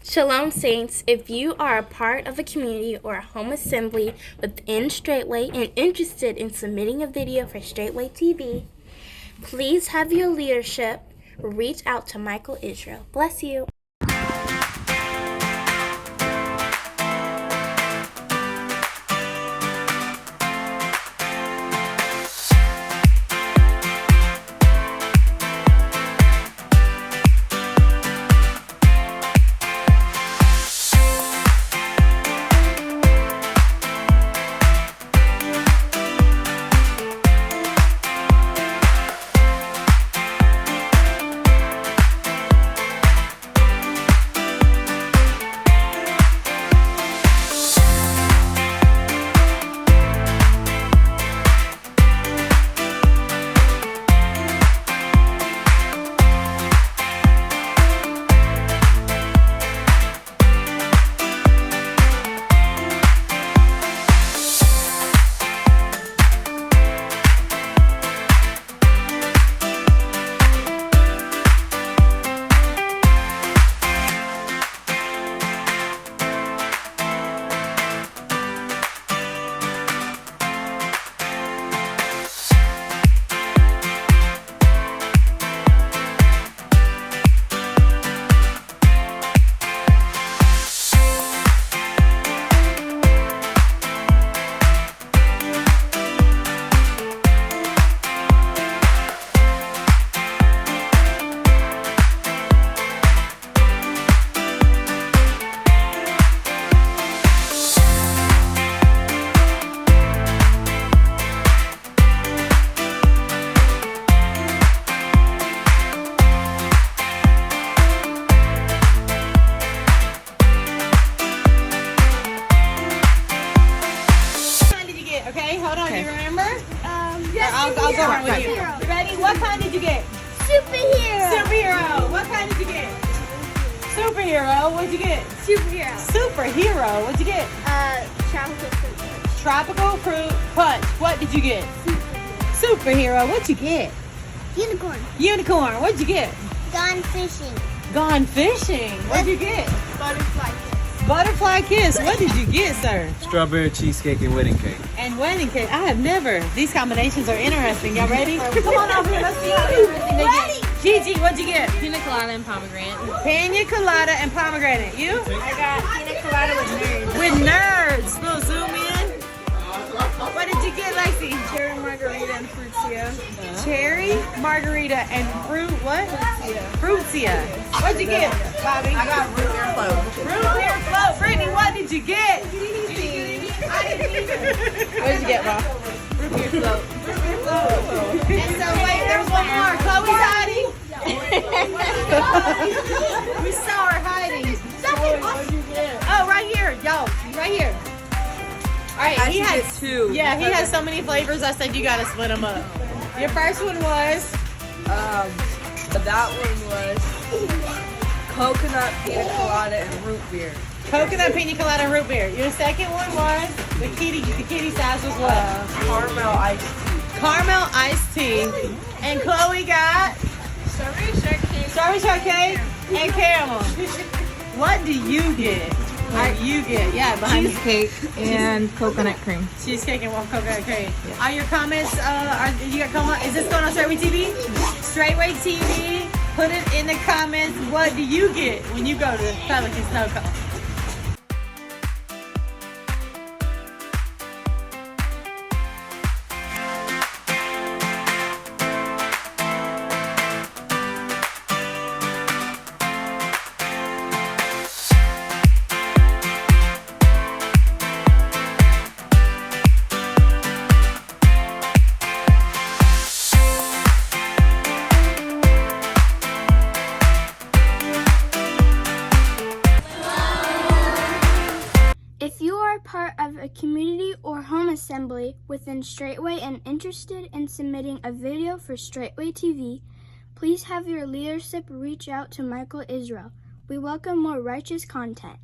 Shalom, Saints. If you are a part of a community or a home assembly within Straitway and interested in submitting a video for Straitway TV, please have your leadership reach out to Michael Israel. Bless you. I'll go around with you. Ready? What kind did you get? Superhero. Superhero. What kind did you get? Superhero. What'd you get? Superhero. Superhero. What'd you get? Tropical fruit. Tropical fruit punch. What did you get? Superhero. What'd you get? Unicorn. Unicorn. What'd you get? Gone fishing. Gone fishing. What'd you get? Butterfly kiss. Butterfly kiss. What did you get, sir? Strawberry cheesecake and wedding cake. And wedding cake. I have never. These combinations are interesting. Y'all ready? Come on over here. Let's see how interesting they get. Gigi, what'd you get? Pina colada and pomegranate. Pina colada and pomegranate. You? I got pina colada with nerds. With nerds. Little zoom in. What did you get, Lexi? Cherry margarita and fruitsia. Cherry margarita and fruit what? Fruitsia. What'd you get, Bobby? I got root beer float. Root beer float. Brittany, what did you get? I didn't either. What did you get, Bob? Root beer float. And so wait, there's one more. Chloe's hiding. We saw her hiding. Oh, right here, y'all. Right here. All right, he has two. Yeah, he has so many flavors. I said you gotta split them up. Your first one was That one was coconut pina colada and root beer. coconut pina colada and root beer. Your second one was the kitty size was what? Caramel iced tea. Caramel iced tea. And Chloe got strawberry shortcake and caramel. What do you get? What do you get? Yeah, behind you. Cheesecake and coconut cream. Cheesecake and coconut cream. Are your comments, you got comment? Is this going on Straitway TV? Straitway TV, put it in the comments. What do you get when you go to Pelican Snow Cone? If you are part of a community or home assembly within Straitway and interested in submitting a video for Straitway TV, please have your leadership reach out to Michael Israel. We welcome more righteous content.